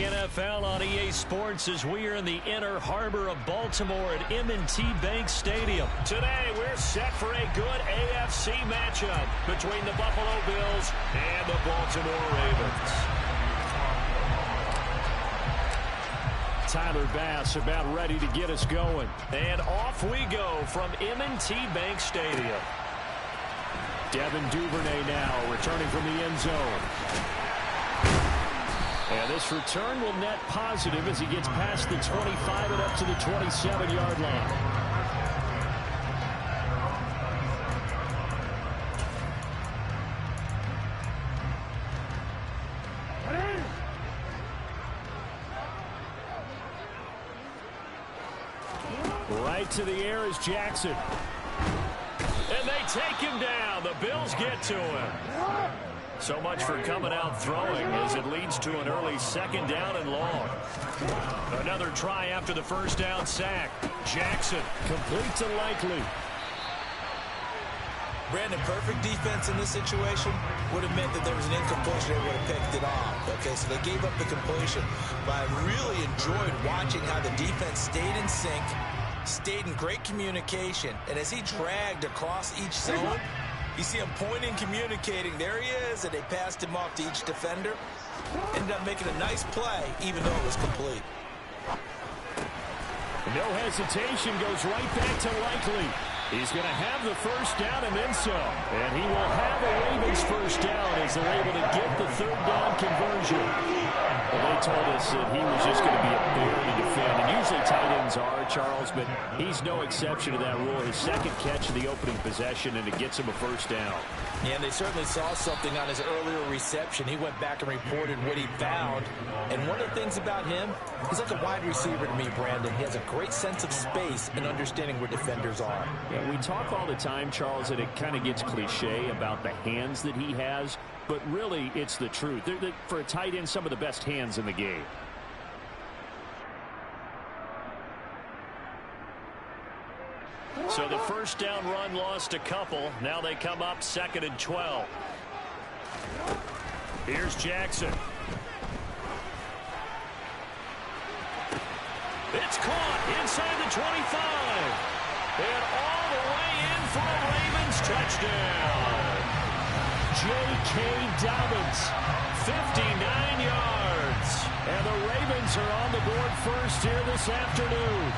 NFL on EA Sports as we are in the inner harbor of Baltimore at M&T Bank Stadium. Today, we're set for a good AFC matchup between the Buffalo Bills and the Baltimore Ravens. Tyler Bass about ready to get us going. And off we go from M&T Bank Stadium. Devin Duvernay now returning from the end zone. And this return will net positive as he gets past the 25 and up to the 27-yard line. Right to the air is Jackson. And they take him down. The Bills get to him. So much for coming out throwing as it leads to an early second down and long. Another try after the first down sack. Jackson complete to Likely. Brandon, perfect defense in this situation would have meant that there was an incompletion. They would have picked it off. Okay, so they gave up the completion. But I really enjoyed watching how the defense stayed in sync, stayed in great communication. And as he dragged across each zone, you see him pointing, communicating. There he is, and they passed him off to each defender. Ended up making a nice play, even though it was complete. No hesitation, goes right back to Likely. He's going to have the first down and then some. And he will have a Ravens first down as they're able to get the third down conversion. Well, they told us that he was just going to be a bear to defend. And usually tight ends are, Charles, but he's no exception to that rule. His second catch of the opening possession, and it gets him a first down. Yeah, and they certainly saw something on his earlier reception. He went back and reported what he found. And one of the things about him, he's like a wide receiver to me, Brandon. He has a great sense of space and understanding where defenders are. Yeah, we talk all the time, Charles, and it kind of gets cliche about the hands that he has. But really, it's the truth. They're, for a tight end, some of the best hands in the game. So the first down run lost a couple. Now they come up 2nd and 12. Here's Jackson. It's caught inside the 25. And all the way in for a Ravens touchdown. J.K. Dobbins, 59 yards. And the Ravens are on the board first here this afternoon.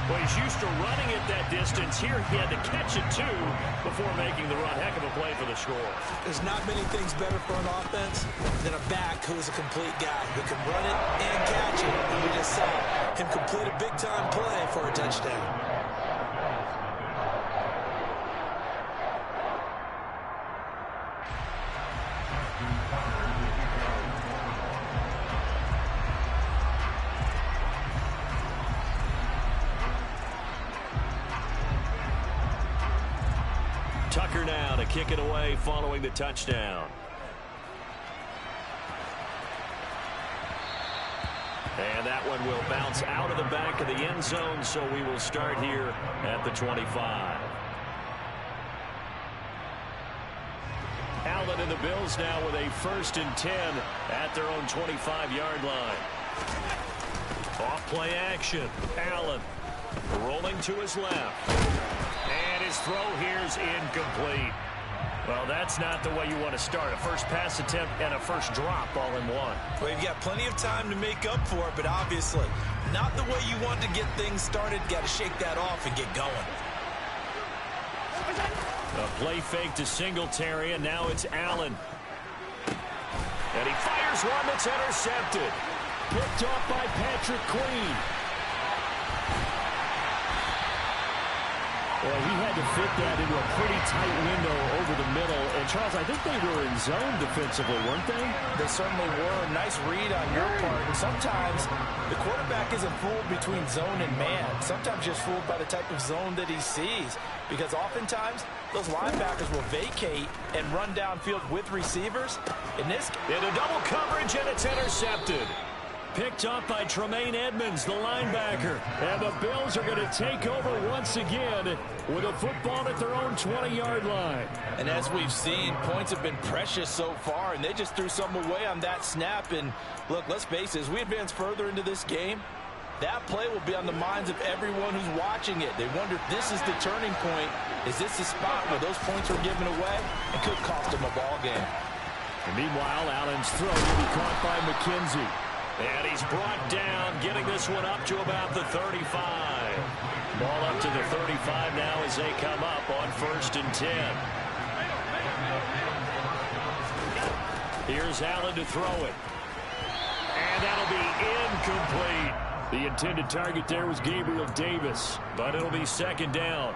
Well, he's used to running at that distance. Here he had to catch it, too, before making the run. Heck of a play for the score. There's not many things better for an offense than a back who's a complete guy who can run it and catch it. And we just saw him complete a big-time play for a touchdown. Tucker now to kick it away following the touchdown. And that one will bounce out of the back of the end zone, so we will start here at the 25. Allen and the Bills now with a 1st and 10 at their own 25-yard line. Off play action. Allen rolling to his left. And his throw here is incomplete. Well, that's not the way you want to start. A first pass attempt and a first drop all in one. Well, you've got plenty of time to make up for it, but obviously not the way you want to get things started. Got to shake that off and get going. A play fake to Singletary, and now it's Allen. And he fires one that's intercepted. Picked off by Patrick Queen. Well, he had to fit that into a pretty tight window over the middle. And, Charles, I think they were in zone defensively, weren't they? They certainly were. Nice read on your part. And sometimes the quarterback isn't fooled between zone and man. Sometimes just fooled by the type of zone that he sees. Because oftentimes, those linebackers will vacate and run downfield with receivers. In this, into double coverage, and it's intercepted. picked up by Tremaine Edmonds, the linebacker. And the Bills are going to take over once again with a football at their own 20-yard line. And as we've seen, points have been precious so far, and they just threw some away on that snap. And look, let's face it, as we advance further into this game, that play will be on the minds of everyone who's watching it. They wonder if this is the turning point. Is this the spot where those points are given away? It could cost them a ball game. And meanwhile, Allen's throw will be caught by McKenzie. And he's brought down, getting this one up to about the 35. Ball up to the 35 now as they come up on 1st and 10. Here's Allen to throw it. And that'll be incomplete. The intended target there was Gabriel Davis, but it'll be 2nd down.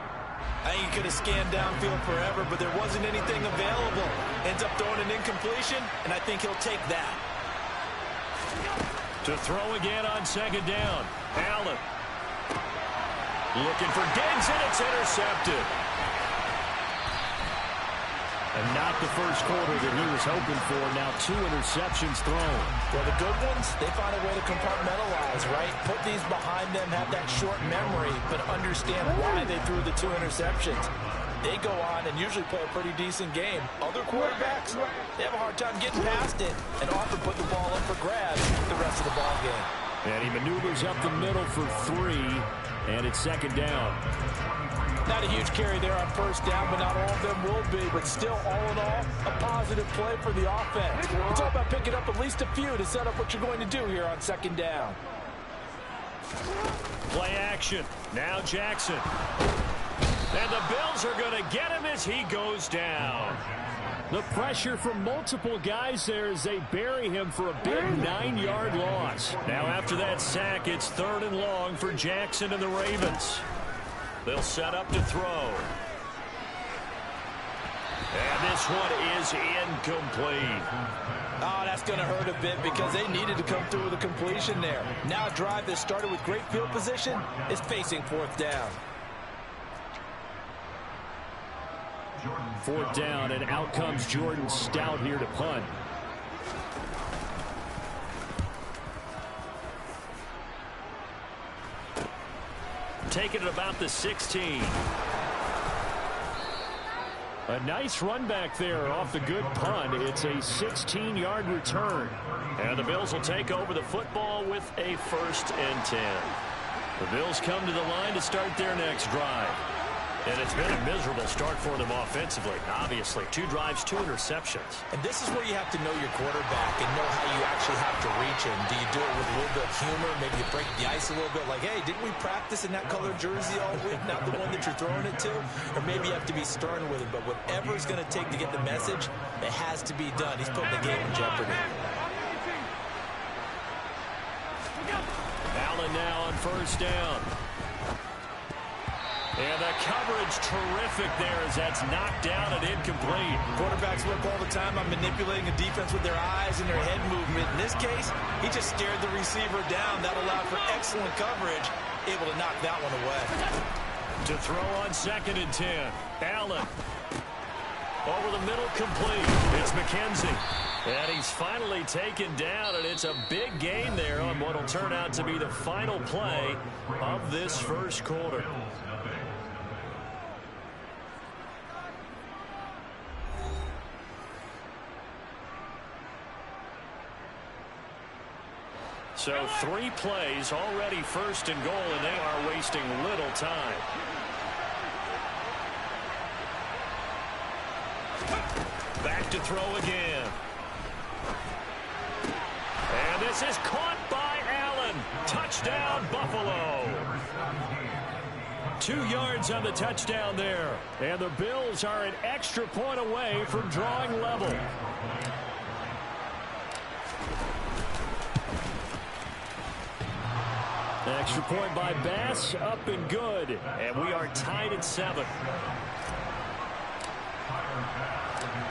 I think he could have scanned downfield forever, but there wasn't anything available. Ends up throwing an incompletion, and I think he'll take that. To throw again on 2nd down. Allen. Looking for Diggs, and it's intercepted. And not the first quarter that he was hoping for. Now 2 interceptions thrown. Well, the good ones, they find a way to compartmentalize, right? Put these behind them, have that short memory, but understand why they threw the 2 interceptions. They go on and usually play a pretty decent game. Other quarterbacks, they have a hard time getting past it and often put the ball up for grabs the rest of the ball game. And he maneuvers up the middle for 3, and it's 2nd down. Not a huge carry there on 1st down, but not all of them will be. But still, all in all, a positive play for the offense. It's all about picking up at least a few to set up what you're going to do here on 2nd down. Play action. Now Jackson. And the Bills are going to get him as he goes down. The pressure from multiple guys there as they bury him for a big 9-yard loss. Now after that sack, it's 3rd and long for Jackson and the Ravens. They'll set up to throw. And this one is incomplete. Oh, that's going to hurt a bit because they needed to come through with a completion there. Now a drive that started with great field position is facing 4th down. 4th down, and out comes Jordan Stout here to punt. Taking it about the 16. A nice run back there off the good punt. It's a 16-yard return. And the Bills will take over the football with a 1st and 10. The Bills come to the line to start their next drive. And it's been a miserable start for them offensively. Obviously, 2 drives, 2 interceptions. And this is where you have to know your quarterback and know how you actually have to reach him. Do you do it with a little bit of humor? Maybe you break the ice a little bit like, hey, didn't we practice in that colored jersey all week? Not the one that you're throwing it to? Or maybe you have to be stern with him. But whatever it's going to take to get the message, it has to be done. He's putting the game in jeopardy. Allen now on 1st down. And the coverage terrific there as that's knocked down and incomplete. Quarterbacks work all the time on manipulating a defense with their eyes and their head movement. In this case, he just stared the receiver down. That allowed for excellent coverage, able to knock that one away. To throw on 2nd and 10. Allen. Over the middle, complete. It's McKenzie. And he's finally taken down, and it's a big gain there on what will turn out to be the final play of this 1st quarter. So 3 plays, already 1st and goal, and they are wasting little time. Back to throw again. And this is caught by Allen. Touchdown, Buffalo. 2 yards on the touchdown there. And the Bills are an extra point away from drawing level. Extra point by Bass, up and good. And we are tied at 7.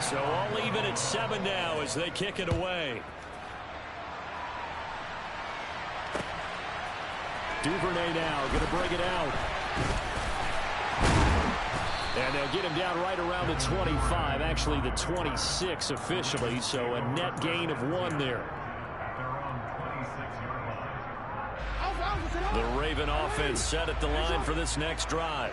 So all even at 7 now as they kick it away. Duvernay now going to bring it out. And they'll get him down right around the 25, actually the 26 officially, so a net gain of 1 there. The Raven offense set at the line for this next drive.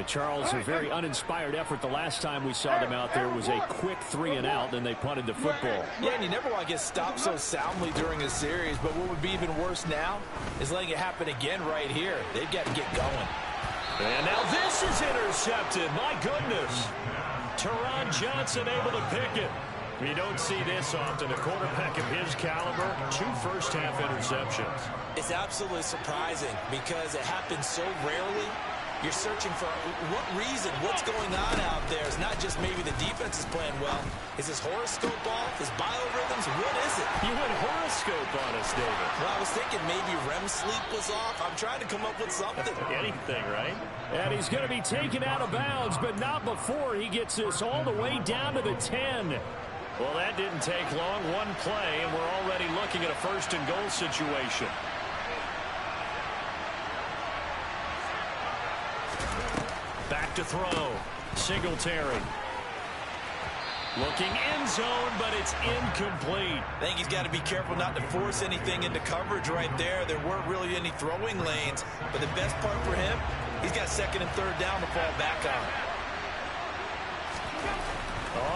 Charles, a very uninspired effort the last time we saw them out there was a quick 3-and-out, and they punted the football. Yeah, and you never want to get stopped so soundly during a series, but what would be even worse now is letting it happen again right here. They've got to get going. And now this is intercepted. My goodness. Teron Johnson able to pick it. You don't see this often. A quarterback of his caliber, 2 first-half interceptions. It's absolutely surprising because it happens so rarely. You're searching for what reason, what's going on out there. It's not just maybe the defense is playing well. Is his horoscope off? His biorhythms? What is it? You went horoscope on us, David. Well, I was thinking maybe REM sleep was off. I'm trying to come up with something. Anything, right? And he's going to be taken out of bounds, but not before he gets this all the way down to the 10. Well, that didn't take long. One play, and we're already looking at a first-and-goal situation. Back to throw. Singletary. Looking end zone, but it's incomplete. I think he's got to be careful not to force anything into coverage right there. There weren't really any throwing lanes. But the best part for him, he's got second and third down to fall back on.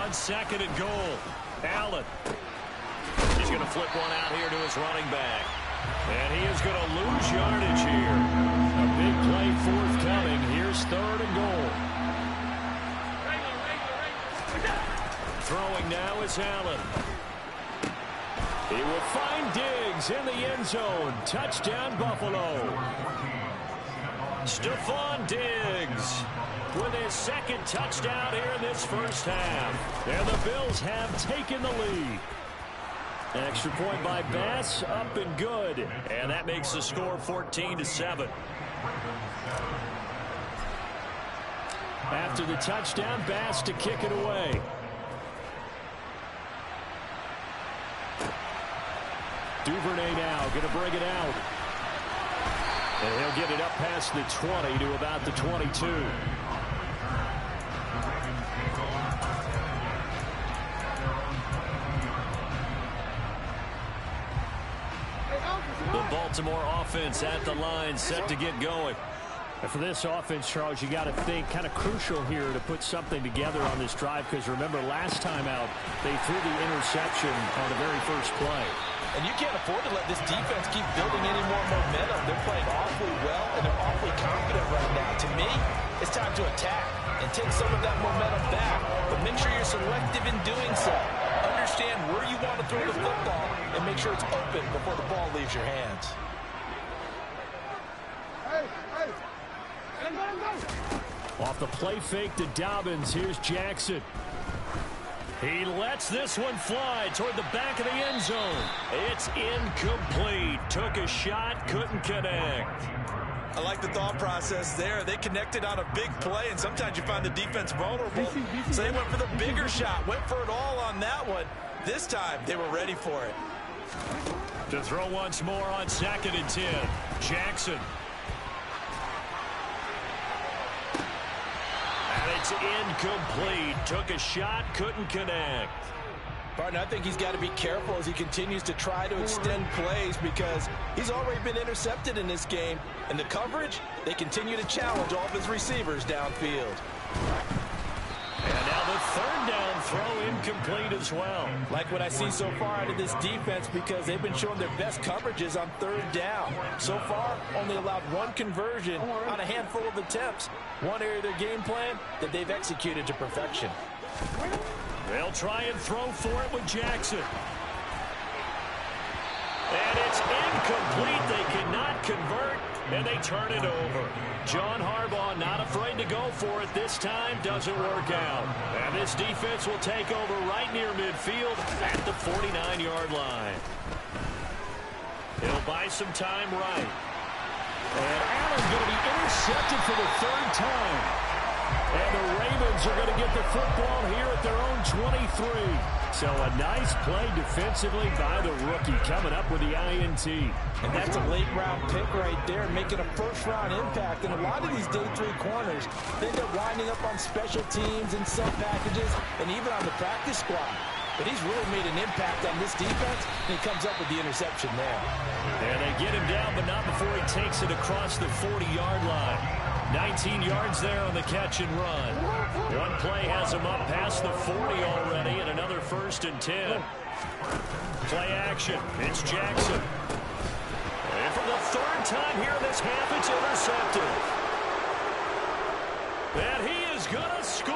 On second and goal, Allen. He's going to flip one out here to his running back. And he is going to lose yardage here. A big play forthcoming. Here's third and goal. Throwing now is Allen. He will find Diggs in the end zone. Touchdown, Buffalo. Stephon Diggs with his second touchdown here in this first half. And the Bills have taken the lead. An extra point by Bass, up and good. And that makes the score 14-7. After the touchdown, Bass to kick it away. Duvernay now going to bring it out. And he'll get it up past the 20 to about the 22. The Baltimore offense at the line, set to get going. And for this offense, Charles, you got to think kind of crucial here to put something together on this drive, because remember last time out they threw the interception on the very first play. And you can't afford to let this defense keep building any more momentum. They're playing awfully well, and they're awfully confident right now. To me, it's time to attack and take some of that momentum back. But make sure you're selective in doing so. Understand where you want to throw the football and make sure it's open before the ball leaves your hands. Off the play fake to Dobbins, here's Jackson. He lets this one fly toward the back of the end zone. It's incomplete. Took a shot, couldn't connect. I like the thought process there. They connected on a big play, and sometimes you find the defense vulnerable. So they went for the bigger shot, went for it all on that one. This time, they were ready for it. To throw once more on second and 10. Jackson. And it's incomplete. Took a shot, couldn't connect. Partner, I think he's got to be careful as he continues to try to extend plays, because he's already been intercepted in this game. And the coverage, they continue to challenge all of his receivers downfield. And now the third down throw incomplete as well. Like what I see so far out of this defense, because they've been showing their best coverages on third down. So far, only allowed one conversion on a handful of attempts. One area of their game plan that they've executed to perfection. They'll try and throw for it with Jackson. And it's incomplete. They cannot convert, and they turn it over. John Harbaugh not afraid to go for it this time. Doesn't work out. And this defense will take over right near midfield at the 49-yard line. He'll buy some time right. And Allen's going to be intercepted for the third time. And the Ravens are going to get the football here at their own 23. So a nice play defensively by the rookie, coming up with the INT. And that's a late-round pick right there, making a first-round impact. And a lot of these day three corners, they end up winding up on special teams and sub packages and even on the practice squad. But he's really made an impact on this defense, and he comes up with the interception there. And they get him down, but not before he takes it across the 40-yard line. 19 yards there on the catch and run. One play has him up past the 40 already, and another 1st and 10. Play action. It's Jackson. And for the 3rd time here in this half, it's intercepted. And he is going to score.